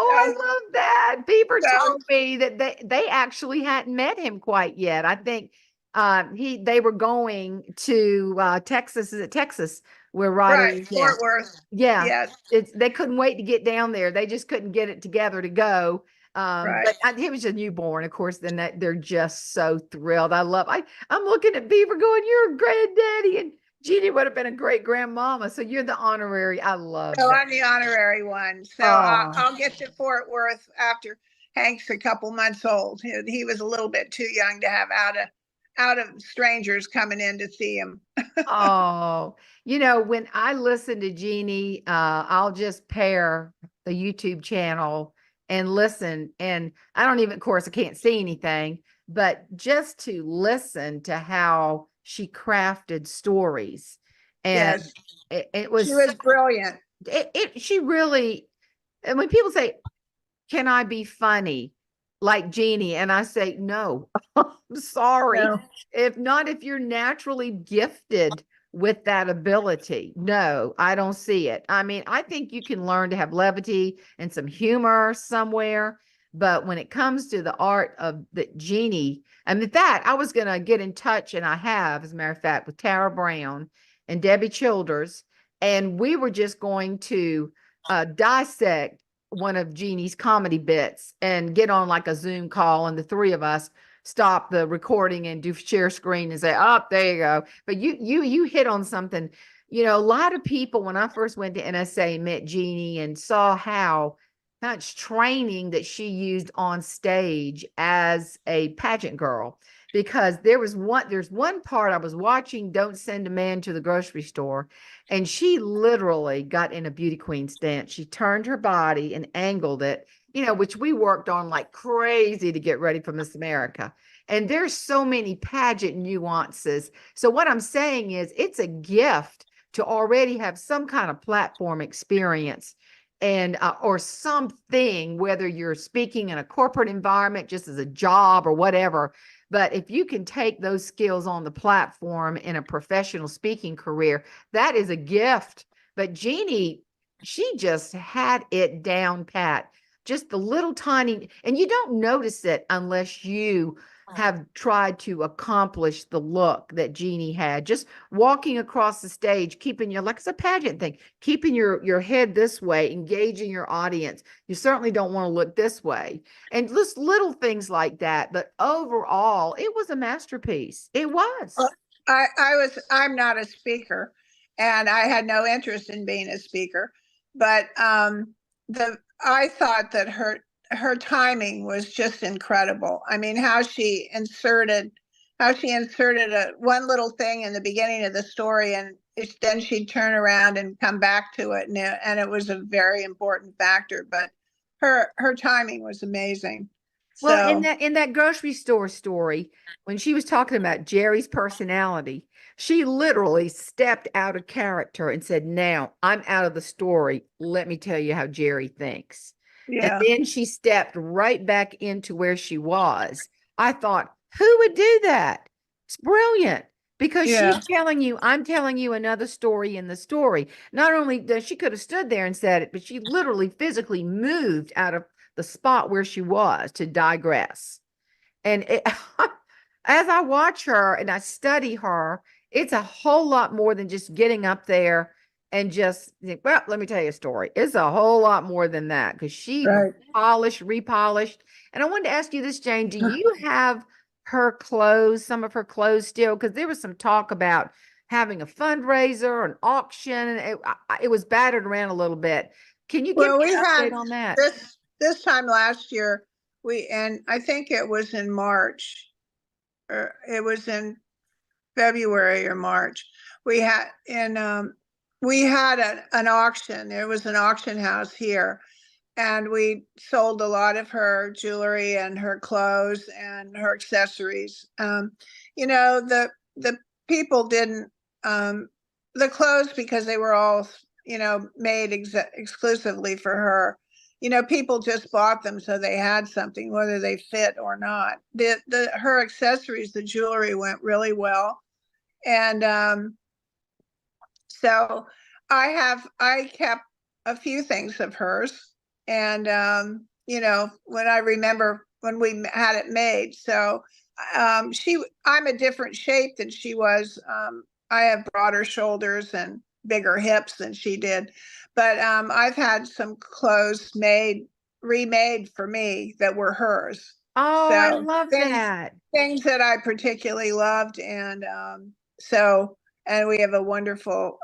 so, I love that. Beaver so told me that they actually hadn't met him quite yet. I think they were going to Texas. Is it Texas where Ryder right, is? Yeah. Fort Worth. Yeah. Yes, They couldn't wait to get down there. They just couldn't get it together to go. right. But he was a newborn, of course. Then they're just so thrilled. I'm looking at Beaver going, "You're a granddaddy," and Jeannie would have been a great grandmama. So you're the honorary. I love So that. I'm the honorary one. So Oh, I'll get to Fort Worth after Hank's a couple months old. He was a little bit too young to have out of strangers coming in to see him. oh, when I listen to Jeannie, I'll just pair the YouTube channel and listen. And I don't even, of course, I can't see anything, but just to listen to how she crafted stories. And Yes, it she was, was brilliant. she really, and when people say, "Can I be funny like Jeannie?" And I say, "No, I'm sorry. No, If not, if you're naturally gifted with that ability, no, I don't see it. I mean, I think you can learn to have levity and some humor somewhere. But when it comes to the art of the Jeannie, and with that, I was going to get in touch, and I have, as a matter of fact, with Tara Brown and Debbie Childers. And we were just going to dissect one of Jeannie's comedy bits and get on like a Zoom call, and the three of us stop the recording and do share screen and say, "Oh, there you go." But you hit on something. A lot of people, when I first went to NSA, met Jeannie and saw how much training that she used on stage as a pageant girl. Because there's one part I was watching Don't Send a Man to the Grocery Store, and she literally got in a beauty queen stance. She turned her body and angled it, which we worked on like crazy to get ready for Miss America. And there's so many pageant nuances. So what I'm saying is it's a gift to already have some kind of platform experience, and or something, whether you're speaking in a corporate environment just as a job or whatever. But if you can take those skills on the platform in a professional speaking career, that is a gift. But Jeannie, she just had it down pat. Just the little tiny, and you don't notice it unless you have tried to accomplish the look that Jeannie had. Just walking across the stage, keeping your, like it's a pageant thing, keeping your head this way, engaging your audience. You certainly don't want to look this way. And just little things like that. But overall, it was a masterpiece. It was. I'm not a speaker, and I had no interest in being a speaker, but I thought that her timing was just incredible. I mean, how she inserted a one little thing in the beginning of the story, and then she'd turn around and come back to it, and it was a very important factor. But her timing was amazing. Well, So in that grocery store story, when she was talking about Jerry's personality, she literally stepped out of character and said, "Now I'm out of the story. Let me tell you how Jerry thinks." And yeah, then she stepped right back into where she was. I thought, who would do that? It's brilliant because she's yeah, telling you, I'm telling you another story in the story. Not only does she could have stood there and said it, but she literally physically moved out of the spot where she was to digress. And as I watch her and I study her, it's a whole lot more than just getting up there and just think, well, let me tell you a story. It's a whole lot more than that because she right. polished, repolished. And I wanted to ask you this, Jane, do you have her clothes, some of her clothes still? Because there was some talk about having a fundraiser, an auction, and it was battered around a little bit. Can you give Well, me we an had update on that? this time last year, and I think it was in March, or it was in February or March. We had in we had an auction. There was an auction house here, and we sold a lot of her jewelry and her clothes and her accessories. The people didn't the clothes, because they were all made exclusively for her. People just bought them so they had something, whether they fit or not. The her accessories, the jewelry went really well, and so I kept a few things of hers, and when I remember when we had it made. So I'm a different shape than she was. I have broader shoulders and bigger hips than she did, but I've had some clothes remade for me that were hers. Oh, I So love that. things that I particularly loved, and so and we have a wonderful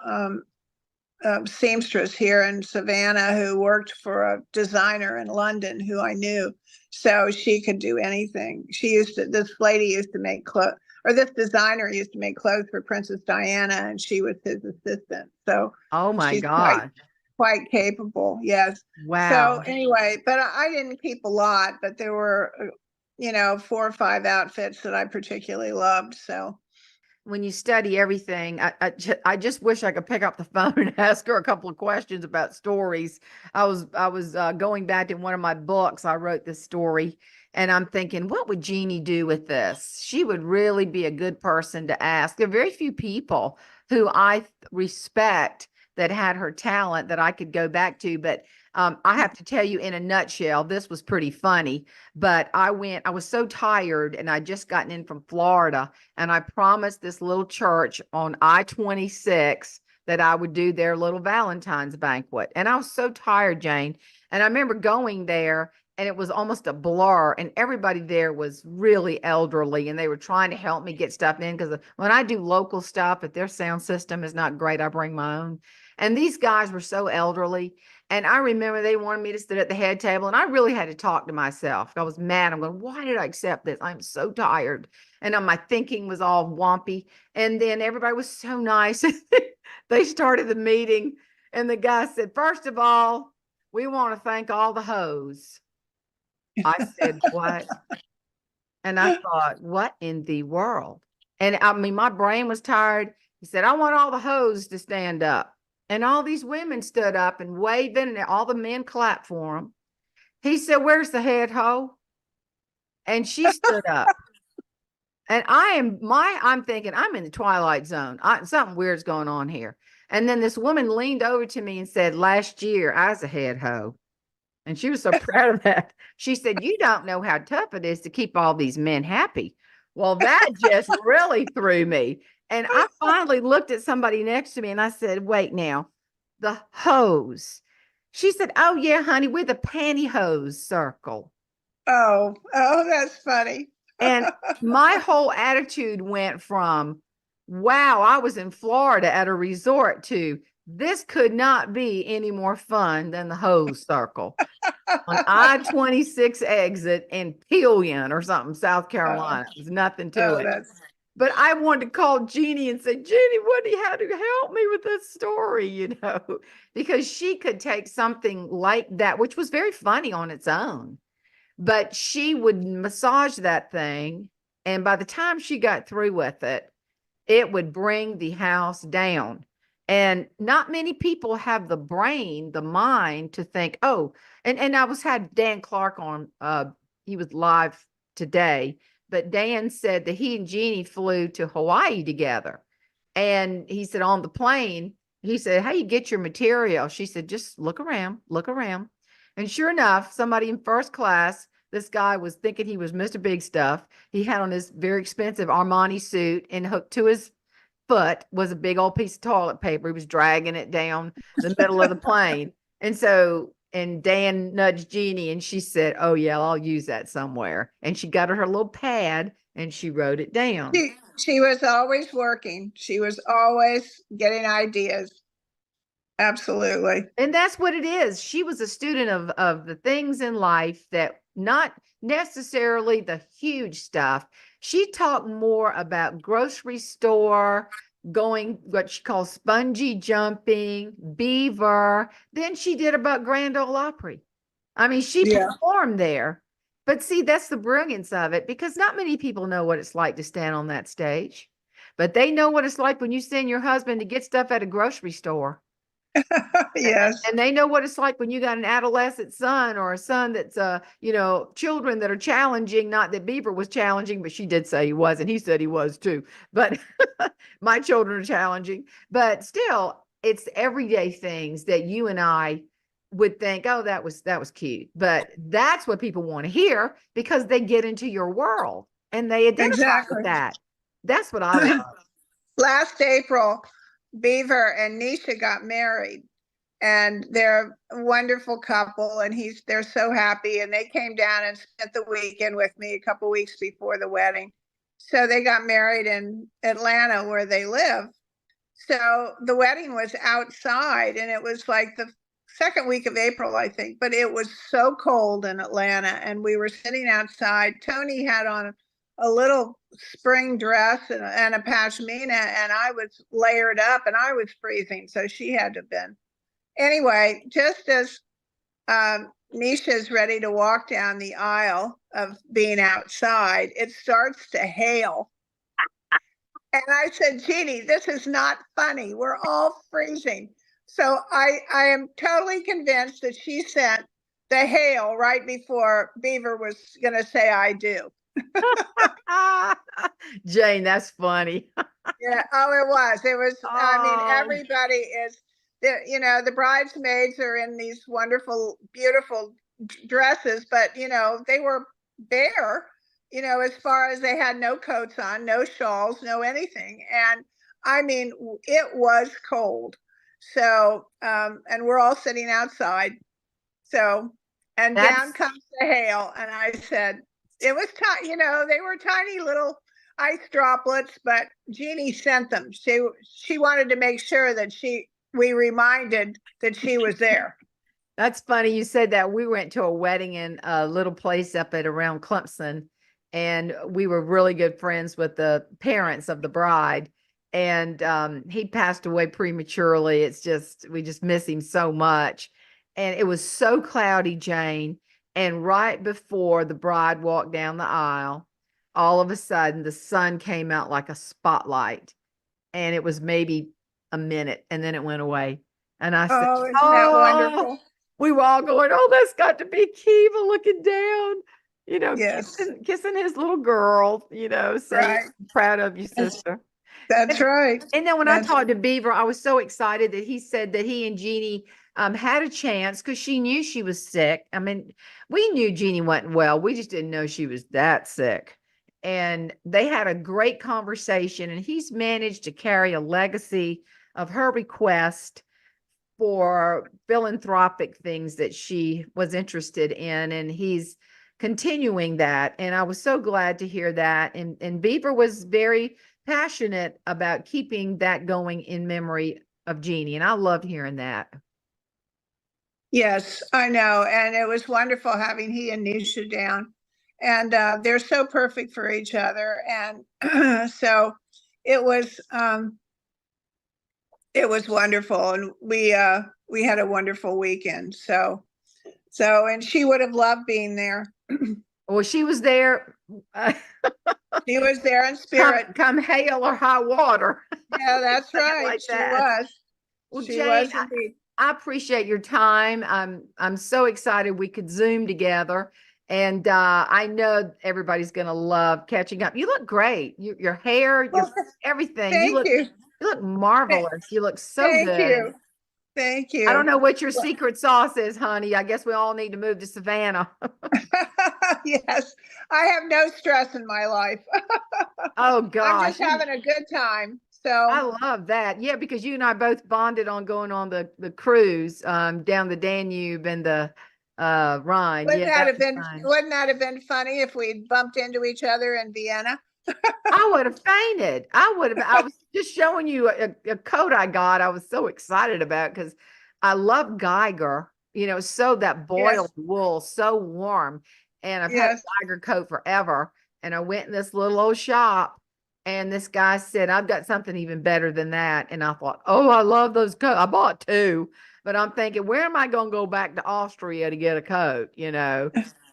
seamstress here in Savannah who worked for a designer in London who I knew. So she could do anything. This lady used to make clothes, or this designer used to make clothes for Princess Diana, and she was his assistant. So Oh my she's God. quite capable. Yes. So Wow. anyway, but I didn't keep a lot, but there were, 4 or 5 outfits that I particularly loved. So When you study everything, I just wish I could pick up the phone and ask her a couple of questions about stories. I was going back to one of my books. I wrote this story, and I'm thinking, what would Jeannie do with this? She would really be a good person to ask. There are very few people who I respect that had her talent that I could go back to, but I have to tell you, in a nutshell, this was pretty funny. But I was so tired, and I just gotten in from Florida, and I promised this little church on I-26 that I would do their little Valentine's banquet. And I was so tired, Jane. And I remember going there, and it was almost a blur. And everybody there was really elderly, and they were trying to help me get stuff in. Because when I do local stuff, if their sound system is not great, I bring my own. And these guys were so elderly. And I remember they wanted me to sit at the head table, and I really had to talk to myself. I was mad. I'm going, why did I accept this? I'm so tired. And my thinking was all wompy. And then everybody was so nice. They started the meeting, and the guy said, first of all, we want to thank all the hoes. I said, what? And I thought, what in the world? And I mean, my brain was tired. He said, I want all the hoes to stand up. And all these women stood up and waving, and all the men clapped for him. He said, where's the head hoe? And she stood up. And I'm thinking, I'm in the twilight zone. Something weird's going on here. And then this woman leaned over to me and said, last year I was a head hoe. And she was so proud of that. She said, you don't know how tough it is to keep all these men happy. Well, that just really threw me. And I finally looked at somebody next to me and I said, wait now, the hose. She said, oh, yeah, honey, we're the pantyhose circle. oh, that's funny. And my whole attitude went from wow, I was in Florida at a resort too. This could not be any more fun than the hose circle on I-26 exit in Pillion or something, South Oh, Carolina. There's nothing to oh, it. that's But I wanted to call Jeannie and say, Jeannie, what do you have to help me with this story? Because she could take something like that, which was very funny on its own, but she would massage that thing. And by the time she got through with it, it would bring the house down. And not many people have the brain, the mind to think, oh, and I was had Dan Clark on, he was live today, but Dan said that he and Jeannie flew to Hawaii together. And he said on the plane, he said, how you get your material? She said, just look around, look around. And sure enough, somebody in first class, this guy was thinking he was Mr. Big Stuff. He had on this very expensive Armani suit, and hooked to his foot was a big old piece of toilet paper. He was dragging it down the middle of the plane. And so, and Dan nudged Jeannie and she said, oh, yeah, I'll use that somewhere. And she got her little pad and she wrote it down. she was always working. She was always getting ideas. Absolutely. And that's what it is. She was a student of the things in life that not necessarily the huge stuff. She talked more about grocery store, going what she calls spongy jumping, beaver, than she did about Grand Ole Opry. I mean, she Yeah. performed there. But see, that's the brilliance of it, because not many people know what it's like to stand on that stage. But they know what it's like when you send your husband to get stuff at a grocery store. Yes. And they know what it's like when you got an adolescent son, or a son that's children that are challenging. Not that Beaver was challenging, but she did say he was, and he said he was too. But my children are challenging. But still, it's everyday things that you and I would think, oh, that was cute. But that's what people want to hear, because they get into your world and they identify with Exactly. that. That's what I love. Last April, Beaver and Nisha got married, and they're a wonderful couple, and they're so happy, and they came down and spent the weekend with me a couple weeks before the wedding. So they got married in Atlanta where they live. So the wedding was outside, and it was like the second week of April, I think, but it was so cold in Atlanta, and we were sitting outside. Tony had on a little spring dress and a pashmina, and I was layered up and I was freezing, so she had to have been. Anyway, just as Nisha's ready to walk down the aisle of being outside, it starts to hail. And I said, Jeannie, this is not funny. We're all freezing. So I am totally convinced that she sent the hail right before Beaver was going to say, I do. Jane, that's funny. Yeah. Oh, it was. It was. I mean, Oh, everybody is there. The bridesmaids are in these wonderful, beautiful dresses, but they were bare. As far as they had no coats on, no shawls, no anything, and I mean, it was cold. So, and we're all sitting outside. So, and down that's comes the hail, and I said, it was tiny. They were tiny little ice droplets, but Jeannie sent them. She wanted to make sure that we reminded that she was there. that's funny. You said that. We went to a wedding in a little place up at around Clemson, and we were really good friends with the parents of the bride. And he passed away prematurely. It's just we just miss him so much. And it was so cloudy, Jane. And right before the bride walked down the aisle, all of a sudden the sun came out like a spotlight, and it was maybe a minute, and then it went away. And I said, Oh, isn't that oh, wonderful? we were all going, oh, that's got to be Kiva looking down, Yes, kissing his little girl, saying, right. proud of you, That's, sister. that's And, right. and then when I That's talked to Beaver, I was so excited that he said that he and Jeannie had a chance, because she knew she was sick. I mean, we knew Jeannie wasn't well. We just didn't know she was that sick. And they had a great conversation, and he's managed to carry a legacy of her request for philanthropic things that she was interested in, and he's continuing that. And I was so glad to hear that. And Beaver was very passionate about keeping that going in memory of Jeannie. And I loved hearing that. Yes, I know. And it was wonderful having he and Nisha down. And they're so perfect for each other. And so it was it was wonderful. And we had a wonderful weekend. So and she would have loved being there. Well, she was there. She was there in come, spirit. come hail or high water. Yeah, that's Say it right. like She that. was. Well, She Jane, was indeed. I appreciate your time. I'm so excited we could Zoom together. And I know everybody's gonna love catching up. You look great. Your hair, your Well, everything. thank you. You look Th- marvelous. You look so Thank good. you. Thank I don't you. know what your Well, secret sauce is, honey. I guess we all need to move to Savannah. yes, I have no stress in my life. Oh I'm just gosh. having a good time. So I love that. Yeah, because you and I both bonded on going on the cruise down the Danube and the Rhine. Yeah, that was fun. wouldn't that have been funny if we'd bumped into each other in Vienna? I would have fainted. I was just showing you a coat I got. I was so excited about because I love Geiger, so that Yes, boiled wool, so warm. And I've had a yes. Geiger coat forever. And I went in this little old shop and this guy said, I've got something even better than that. And I thought, oh, I love those coats. I bought two, but I'm thinking, where am I going to go back to Austria to get a coat?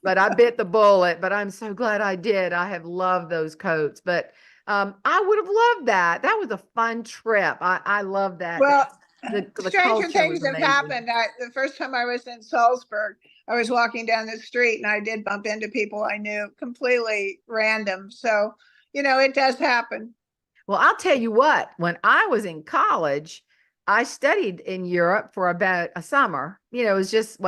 But I bit the bullet, but I'm so glad I did. I have loved those coats, but I would have loved that. That was a fun trip. I love that. Well, The stranger culture was things have amazing. happened. The first time I was in Salzburg, I was walking down the street and I did bump into people I knew, completely random. So, it does happen. Well, I'll tell you what, when I was in college, I studied in Europe for about a summer. It was just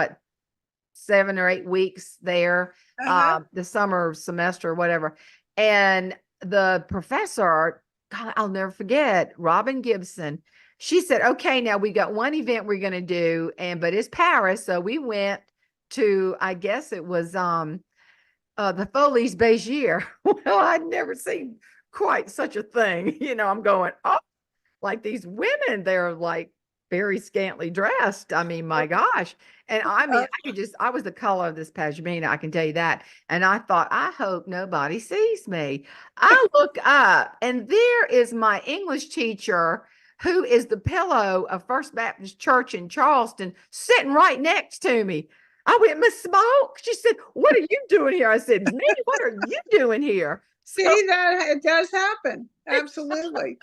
7 or 8 weeks there, Uh-huh. the summer semester or whatever. And the professor, God, I'll never forget, Robin Gibson, she said, okay, now we got one event we're going to do, but it's Paris. So we went to, I guess it was the Folies Bergère. Well, I'd never seen quite such a thing. I'm going, oh, like these women, they're like very scantily dressed. I mean, my gosh. And I mean, Uh, I was the color of this pashmina, I can tell you that. And I thought, I hope nobody sees me. I look up and there is my English teacher who is the pillow of First Baptist Church in Charleston sitting right next to me. I went, Miss Smoke. She said, what are you doing here? I said, me, what are you doing here? So See that it does happen. Absolutely.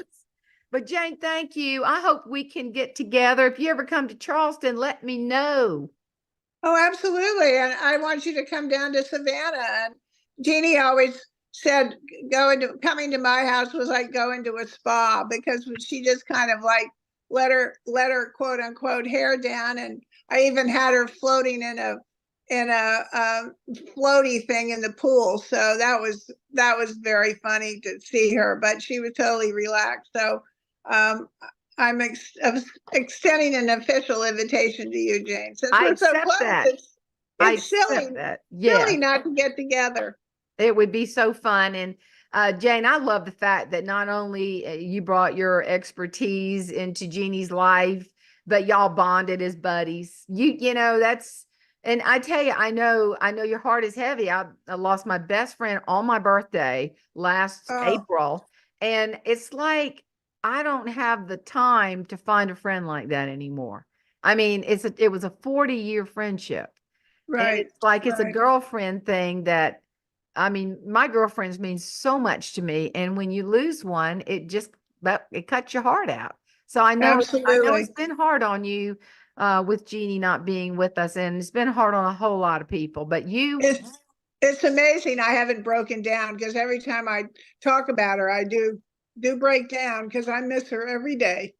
but Jane, thank you. I hope we can get together. If you ever come to Charleston, let me know. Oh, absolutely. And I want you to come down to Savannah. And Jeannie always said coming to my house was like going to a spa because she just kind of like let her quote unquote hair down. And I even had her floating in a floaty thing in the pool. So that was very funny to see her, but she was totally relaxed. So um, I'm extending an official invitation to you, Jane, since I we're so accept close. that. I It's silly, accept that. silly Yes, not to get together. it would be so fun. And Jane, I love the fact that not only you brought your expertise into Jeannie's life, but y'all bonded as buddies. That's, and I tell you, I know your heart is heavy. I lost my best friend on my birthday last Oh, April. And it's like, I don't have the time to find a friend like that anymore. I mean, it was a 40-year friendship. And right, it's like it's a right. girlfriend thing that I mean, my girlfriends mean so much to me. And when you lose one, it cuts your heart out. So I know it's Absolutely. been hard on you with Jeannie not being with us, and it's been hard on a whole lot of people. But It's amazing I haven't broken down because every time I talk about her, I do break down because I miss her every day,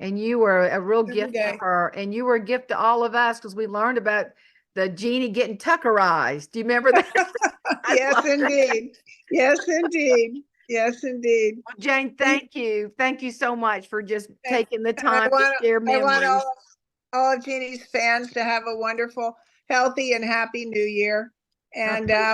you were a real every gift to day. her, and you were a gift to all of us because we learned about the Jeannie getting Tuckerized. Do you remember that? I Yes, love that. indeed. Yes, indeed. Yes, indeed. Well, Jane, And, thank you. Thank you so much for just and taking the and time to share I want memories. all of Jeannie's fans to have a wonderful, healthy, and happy new year. I And appreciate